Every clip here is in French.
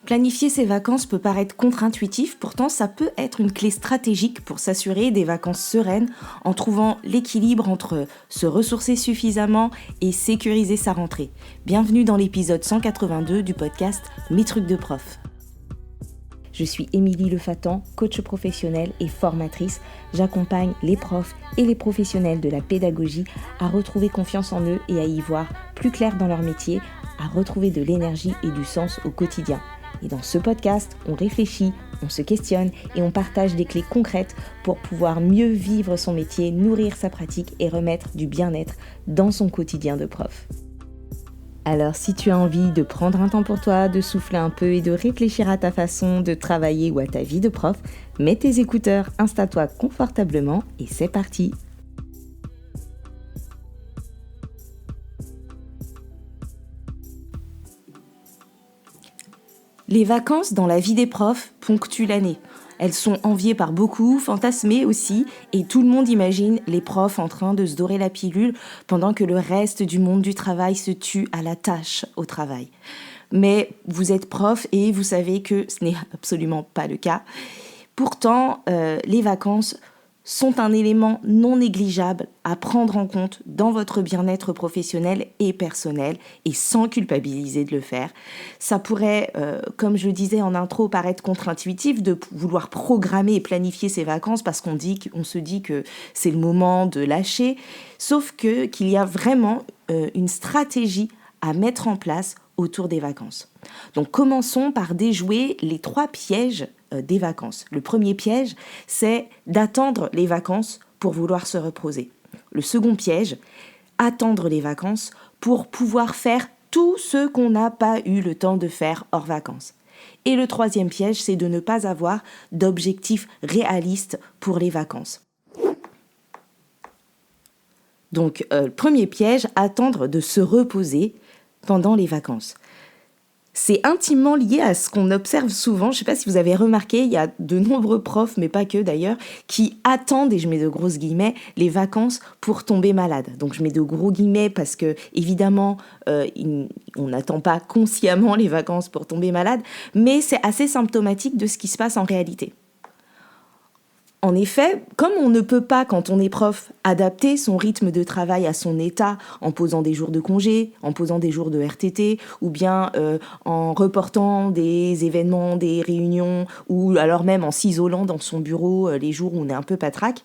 Planifier ses vacances peut paraître contre-intuitif, pourtant ça peut être une clé stratégique pour s'assurer des vacances sereines en trouvant l'équilibre entre se ressourcer suffisamment et sécuriser sa rentrée. Bienvenue dans l'épisode 182 du podcast Mes trucs de prof. Je suis Émilie Lefatan, coach professionnelle et formatrice. J'accompagne les profs et les professionnels de la pédagogie à retrouver confiance en eux et à y voir plus clair dans leur métier, à retrouver de l'énergie et du sens au quotidien. Et dans ce podcast, on réfléchit, on se questionne et on partage des clés concrètes pour pouvoir mieux vivre son métier, nourrir sa pratique et remettre du bien-être dans son quotidien de prof. Alors si tu as envie de prendre un temps pour toi, de souffler un peu et de réfléchir à ta façon de travailler ou à ta vie de prof, mets tes écouteurs, installe-toi confortablement et c'est parti. Les vacances dans la vie des profs ponctuent l'année. Elles sont enviées par beaucoup, fantasmées aussi, et tout le monde imagine les profs en train de se dorer la pilule pendant que le reste du monde du travail se tue à la tâche au travail. Mais vous êtes prof et vous savez que ce n'est absolument pas le cas. Pourtant, les vacances sont un élément non négligeable à prendre en compte dans votre bien-être professionnel et personnel et sans culpabiliser de le faire. Ça pourrait, comme je le disais en intro, paraître contre-intuitif de vouloir programmer et planifier ses vacances parce qu'on se dit que c'est le moment de lâcher, sauf qu'il y a vraiment une stratégie à mettre en place autour des vacances. Donc commençons par déjouer les 3 pièges des vacances. Le premier piège, c'est d'attendre les vacances pour vouloir se reposer. Le second piège, attendre les vacances pour pouvoir faire tout ce qu'on n'a pas eu le temps de faire hors vacances. Et le troisième piège, c'est de ne pas avoir d'objectifs réalistes pour les vacances. Donc, le premier piège, attendre de se reposer pendant les vacances. C'est intimement lié à ce qu'on observe souvent. Je ne sais pas si vous avez remarqué, il y a de nombreux profs, mais pas que d'ailleurs, qui attendent, et je mets de grosses guillemets, les vacances pour tomber malade. Donc je mets de gros guillemets parce que, évidemment, on n'attend pas consciemment les vacances pour tomber malade, mais c'est assez symptomatique de ce qui se passe en réalité. En effet, comme on ne peut pas, quand on est prof, adapter son rythme de travail à son état en posant des jours de congé, en posant des jours de RTT, ou bien en reportant des événements, des réunions, ou alors même en s'isolant dans son bureau les jours où on est un peu patraque,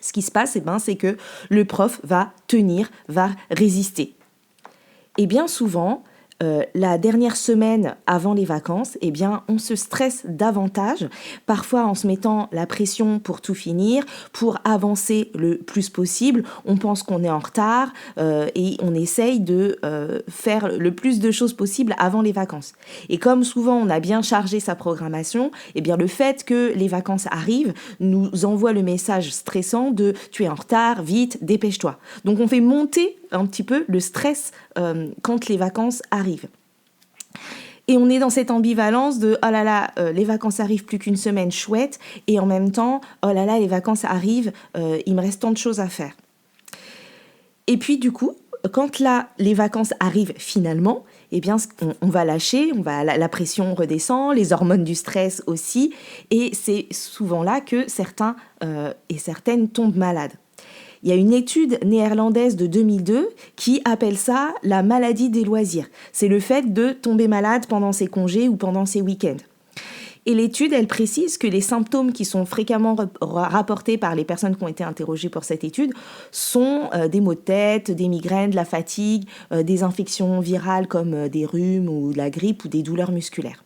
ce qui se passe, c'est que le prof va tenir, va résister. Et bien souvent, la dernière semaine avant les vacances, on se stresse davantage, parfois en se mettant la pression pour tout finir, pour avancer le plus possible. On pense qu'on est en retard et on essaye de faire le plus de choses possible avant les vacances. Et comme souvent on a bien chargé sa programmation, le fait que les vacances arrivent nous envoie le message stressant de « tu es en retard, vite, dépêche-toi ». Donc on fait monter un petit peu le stress quand les vacances arrivent. Et on est dans cette ambivalence de « oh là là, les vacances arrivent plus qu'une semaine, chouette » et en même temps « oh là là, les vacances arrivent, il me reste tant de choses à faire ». Et puis du coup, quand là, les vacances arrivent finalement, on va lâcher, la pression redescend, les hormones du stress aussi, et c'est souvent là que certains et certaines tombent malades. Il y a une étude néerlandaise de 2002 qui appelle ça la maladie des loisirs. C'est le fait de tomber malade pendant ses congés ou pendant ses week-ends. Et l'étude, elle précise que les symptômes qui sont fréquemment rapportés par les personnes qui ont été interrogées pour cette étude sont des maux de tête, des migraines, de la fatigue, des infections virales comme des rhumes ou de la grippe ou des douleurs musculaires.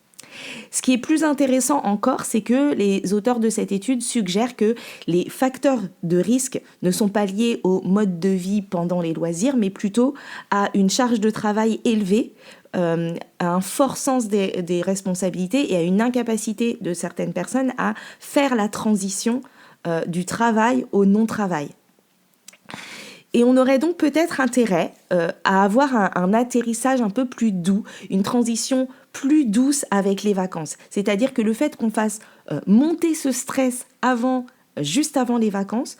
Ce qui est plus intéressant encore, c'est que les auteurs de cette étude suggèrent que les facteurs de risque ne sont pas liés au mode de vie pendant les loisirs, mais plutôt à une charge de travail élevée, à un fort sens des responsabilités et à une incapacité de certaines personnes à faire la transition du travail au non-travail. Et on aurait donc peut-être intérêt à avoir un atterrissage un peu plus doux, une transition plus douce avec les vacances. C'est-à-dire que le fait qu'on fasse monter ce stress juste avant les vacances,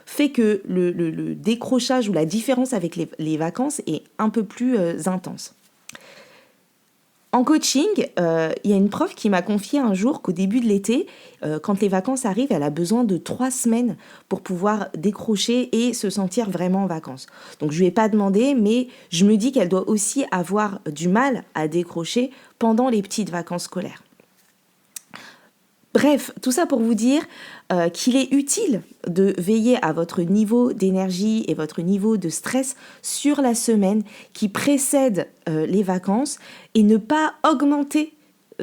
fait que le décrochage ou la différence avec les vacances est un peu plus intense. En coaching, il y a une prof qui m'a confié un jour qu'au début de l'été, quand les vacances arrivent, elle a besoin de 3 semaines pour pouvoir décrocher et se sentir vraiment en vacances. Donc je lui ai pas demandé, mais je me dis qu'elle doit aussi avoir du mal à décrocher pendant les petites vacances scolaires. Bref, tout ça pour vous dire qu'il est utile de veiller à votre niveau d'énergie et votre niveau de stress sur la semaine qui précède les vacances et ne pas augmenter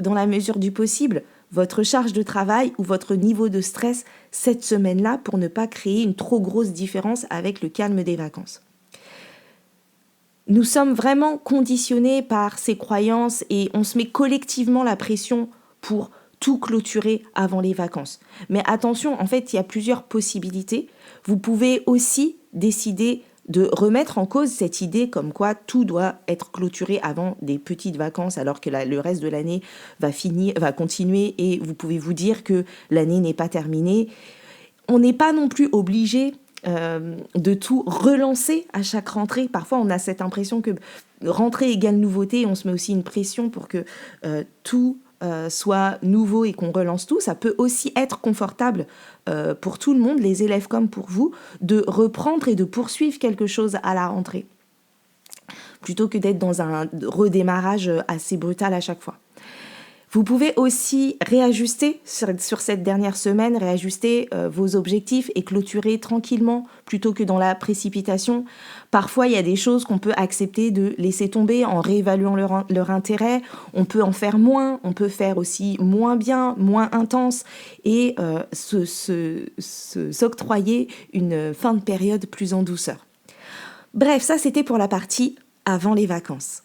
dans la mesure du possible votre charge de travail ou votre niveau de stress cette semaine-là pour ne pas créer une trop grosse différence avec le calme des vacances. Nous sommes vraiment conditionnés par ces croyances et on se met collectivement la pression pour tout clôturer avant les vacances. Mais attention, en fait, il y a plusieurs possibilités. Vous pouvez aussi décider de remettre en cause cette idée comme quoi tout doit être clôturé avant des petites vacances alors que le reste de l'année va continuer et vous pouvez vous dire que l'année n'est pas terminée. On n'est pas non plus obligé de tout relancer à chaque rentrée. Parfois, on a cette impression que rentrée égale nouveauté. On se met aussi une pression pour que tout soit nouveau et qu'on relance tout. Ça peut aussi être confortable pour tout le monde, les élèves comme pour vous, de reprendre et de poursuivre quelque chose à la rentrée, plutôt que d'être dans un redémarrage assez brutal à chaque fois. Vous pouvez aussi réajuster sur cette dernière semaine, réajuster vos objectifs et clôturer tranquillement plutôt que dans la précipitation. Parfois, il y a des choses qu'on peut accepter de laisser tomber en réévaluant leur intérêt. On peut en faire moins, on peut faire aussi moins bien, moins intense et s'octroyer une fin de période plus en douceur. Bref, ça c'était pour la partie avant les vacances.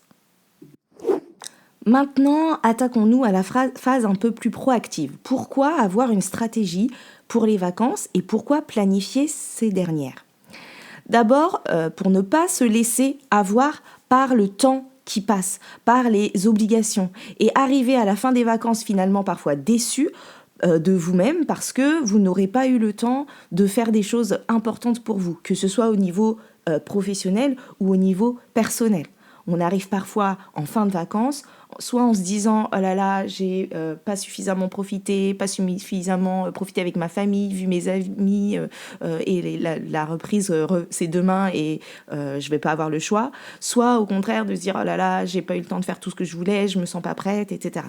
Maintenant, attaquons-nous à la phase un peu plus proactive. Pourquoi avoir une stratégie pour les vacances et pourquoi planifier ces dernières ? D'abord, pour ne pas se laisser avoir par le temps qui passe, par les obligations et arriver à la fin des vacances finalement parfois déçu de vous-même parce que vous n'aurez pas eu le temps de faire des choses importantes pour vous, que ce soit au niveau professionnel ou au niveau personnel. On arrive parfois en fin de vacances, soit en se disant « Oh là là, j'ai pas suffisamment profité, pas suffisamment profité avec ma famille, vu mes amis, et la reprise, c'est demain et je vais pas avoir le choix. » Soit au contraire de se dire « Oh là là, j'ai pas eu le temps de faire tout ce que je voulais, je me sens pas prête, etc. »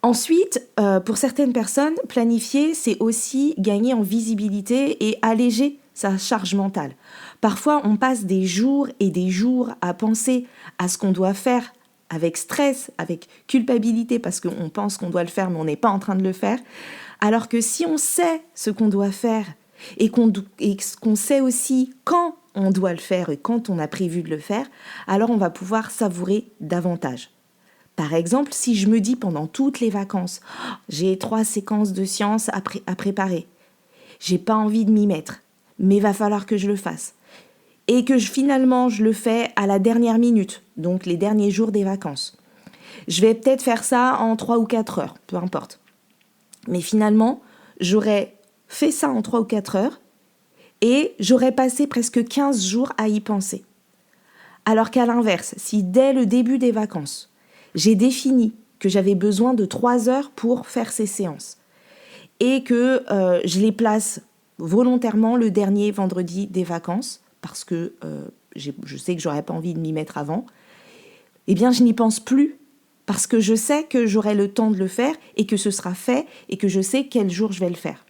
Ensuite, pour certaines personnes, planifier, c'est aussi gagner en visibilité et alléger sa charge mentale. Parfois, on passe des jours et des jours à penser à ce qu'on doit faire avec stress, avec culpabilité, parce qu'on pense qu'on doit le faire, mais on n'est pas en train de le faire. Alors que si on sait ce qu'on doit faire et qu'on sait aussi quand on doit le faire et quand on a prévu de le faire, alors on va pouvoir savourer davantage. Par exemple, si je me dis pendant toutes les vacances, j'ai 3 séquences de sciences à préparer, j'ai pas envie de m'y mettre, mais il va falloir que je le fasse. Et que finalement, je le fais à la dernière minute, donc les derniers jours des vacances. Je vais peut-être faire ça en 3 ou 4 heures, peu importe. Mais finalement, j'aurais fait ça en 3 ou 4 heures et j'aurais passé presque 15 jours à y penser. Alors qu'à l'inverse, si dès le début des vacances, j'ai défini que j'avais besoin de 3 heures pour faire ces séances et que je les place volontairement le dernier vendredi des vacances, parce que je sais que j'aurais pas envie de m'y mettre avant, eh bien je n'y pense plus parce que je sais que j'aurai le temps de le faire et que ce sera fait et que je sais quel jour je vais le faire.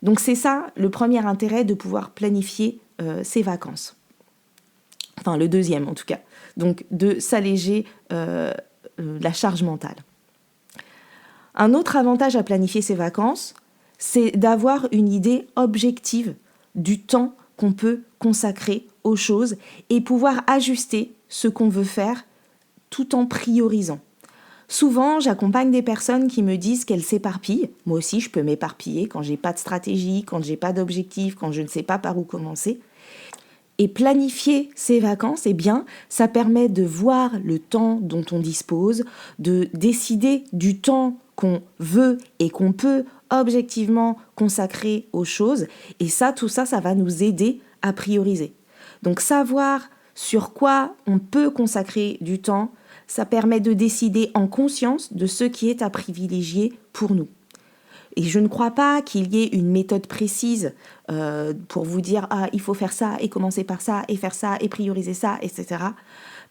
Donc c'est ça le premier intérêt de pouvoir planifier ses vacances. Enfin le deuxième en tout cas. Donc de s'alléger la charge mentale. Un autre avantage à planifier ses vacances, c'est d'avoir une idée objective du temps qu'on peut consacrer aux choses et pouvoir ajuster ce qu'on veut faire tout en priorisant. Souvent, j'accompagne des personnes qui me disent qu'elles s'éparpillent. Moi aussi, je peux m'éparpiller quand j'ai pas de stratégie, quand j'ai pas d'objectif, quand je ne sais pas par où commencer. Et planifier ses vacances, eh bien, ça permet de voir le temps dont on dispose, de décider du temps qu'on veut et qu'on peut objectivement consacrer aux choses. Et ça, tout ça, ça va nous aider à prioriser. Donc, savoir sur quoi on peut consacrer du temps, ça permet de décider en conscience de ce qui est à privilégier pour nous. Et je ne crois pas qu'il y ait une méthode précise pour vous dire « Ah, il faut faire ça et commencer par ça et faire ça et prioriser ça, etc. »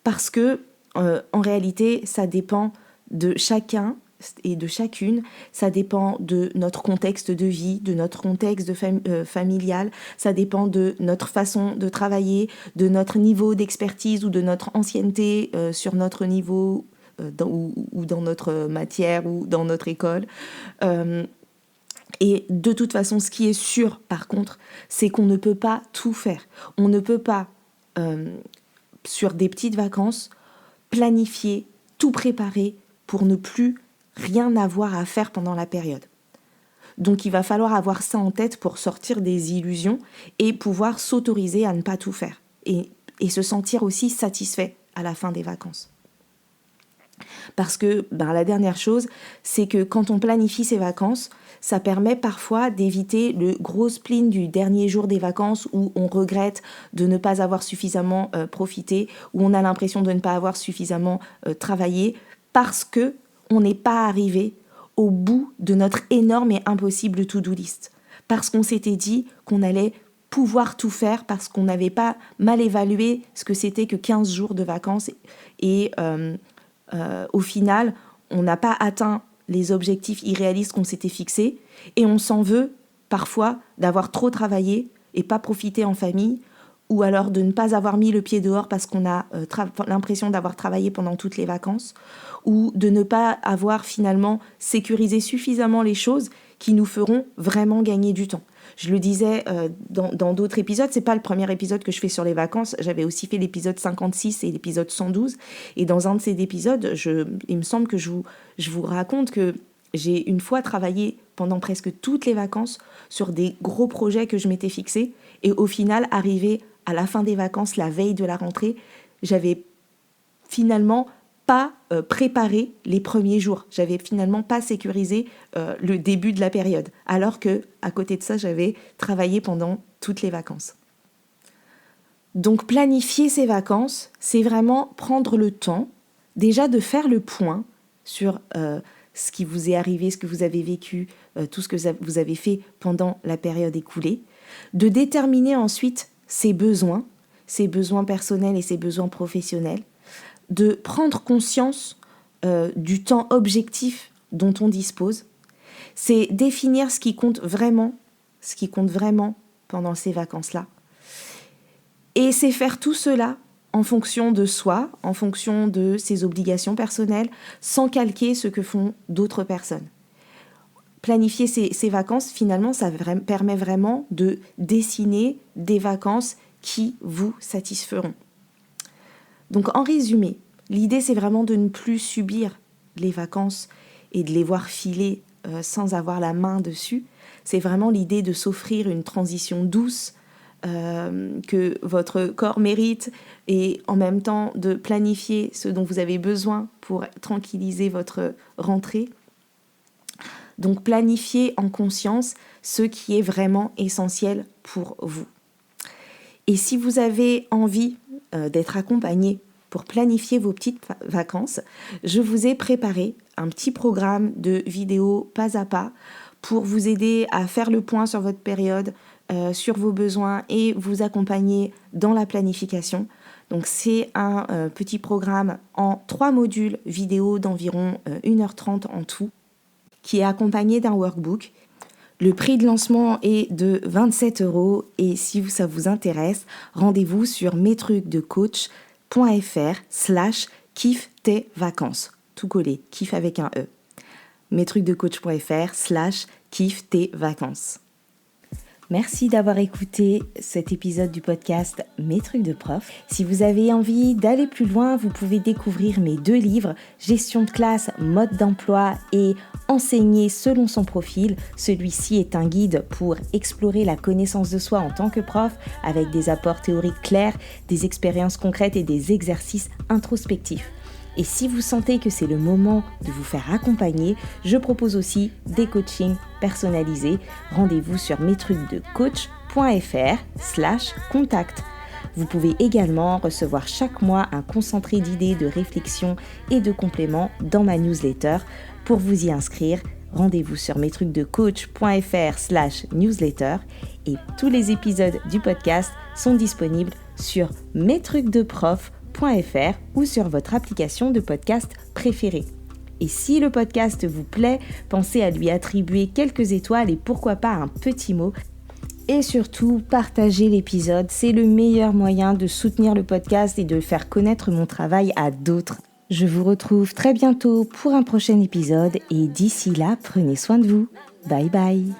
Parce que, en réalité, ça dépend de chacun et de chacune. Ça dépend de notre contexte de vie, de notre contexte familial. Ça dépend de notre façon de travailler, de notre niveau d'expertise ou de notre ancienneté sur notre niveau ou dans notre matière ou dans notre école. Et de toute façon, ce qui est sûr, par contre, c'est qu'on ne peut pas tout faire. On ne peut pas, sur des petites vacances, planifier, tout préparer pour ne plus rien avoir à faire pendant la période. Donc il va falloir avoir ça en tête pour sortir des illusions et pouvoir s'autoriser à ne pas tout faire. Et se sentir aussi satisfait à la fin des vacances. Parce que la dernière chose, c'est que quand on planifie ses vacances, ça permet parfois d'éviter le gros spleen du dernier jour des vacances où on regrette de ne pas avoir suffisamment profité, où on a l'impression de ne pas avoir suffisamment travaillé, parce qu'on n'est pas arrivé au bout de notre énorme et impossible to-do list. Parce qu'on s'était dit qu'on allait pouvoir tout faire, parce qu'on n'avait pas mal évalué ce que c'était que 15 jours de vacances et au final, on n'a pas atteint les objectifs irréalistes qu'on s'était fixés et on s'en veut parfois d'avoir trop travaillé et pas profité en famille ou alors de ne pas avoir mis le pied dehors parce qu'on a l'impression d'avoir travaillé pendant toutes les vacances ou de ne pas avoir finalement sécurisé suffisamment les choses qui nous feront vraiment gagner du temps. Je le disais dans d'autres épisodes, c'est pas le premier épisode que je fais sur les vacances, j'avais aussi fait l'épisode 56 et l'épisode 112, et dans un de ces épisodes, il me semble que je vous raconte que j'ai une fois travaillé pendant presque toutes les vacances sur des gros projets que je m'étais fixés, et au final, arrivé à la fin des vacances, la veille de la rentrée, j'avais finalement pas préparé les premiers jours. J'avais finalement pas sécurisé le début de la période, alors que à côté de ça, j'avais travaillé pendant toutes les vacances. Donc planifier ses vacances, c'est vraiment prendre le temps déjà de faire le point sur ce qui vous est arrivé, ce que vous avez vécu, tout ce que vous avez fait pendant la période écoulée, de déterminer ensuite ses besoins personnels et ses besoins professionnels, de prendre conscience du temps objectif dont on dispose. C'est définir ce qui compte vraiment pendant ces vacances-là. Et c'est faire tout cela en fonction de soi, en fonction de ses obligations personnelles, sans calquer ce que font d'autres personnes. Planifier ses vacances, finalement, ça permet vraiment de dessiner des vacances qui vous satisferont. Donc, en résumé, l'idée, c'est vraiment de ne plus subir les vacances et de les voir filer sans avoir la main dessus. C'est vraiment l'idée de s'offrir une transition douce que votre corps mérite et en même temps de planifier ce dont vous avez besoin pour tranquilliser votre rentrée. Donc, planifier en conscience ce qui est vraiment essentiel pour vous. Et si vous avez envie d'être accompagné pour planifier vos petites vacances, je vous ai préparé un petit programme de vidéos pas à pas pour vous aider à faire le point sur votre période, sur vos besoins et vous accompagner dans la planification. Donc c'est un petit programme en 3 modules vidéo d'environ 1h30 en tout, qui est accompagné d'un workbook. Le prix de lancement est de 27 € et si ça vous intéresse, rendez-vous sur metrucsdecoach.fr/kiffe-tes-vacances. Tout collé, kiff avec un E. metrucsdecoach.fr/kiffe-tes-vacances. Merci d'avoir écouté cet épisode du podcast Mes trucs de prof. Si vous avez envie d'aller plus loin, vous pouvez découvrir mes 2 livres, Gestion de classe, mode d'emploi et Enseigner selon son profil. Celui-ci est un guide pour explorer la connaissance de soi en tant que prof avec des apports théoriques clairs, des expériences concrètes et des exercices introspectifs. Et si vous sentez que c'est le moment de vous faire accompagner, je propose aussi des coachings personnalisés. Rendez-vous sur metrucsdecoach.fr/contact. Vous pouvez également recevoir chaque mois un concentré d'idées, de réflexions et de compléments dans ma newsletter. Pour vous y inscrire, rendez-vous sur mestrucsdecoach.fr/newsletter et tous les épisodes du podcast sont disponibles sur mestrucsdeprof.fr ou sur votre application de podcast préférée. Et si le podcast vous plaît, pensez à lui attribuer quelques étoiles et pourquoi pas un petit mot. Et surtout, partagez l'épisode, c'est le meilleur moyen de soutenir le podcast et de faire connaître mon travail à d'autres. Je vous retrouve très bientôt pour un prochain épisode et d'ici là, prenez soin de vous. Bye bye.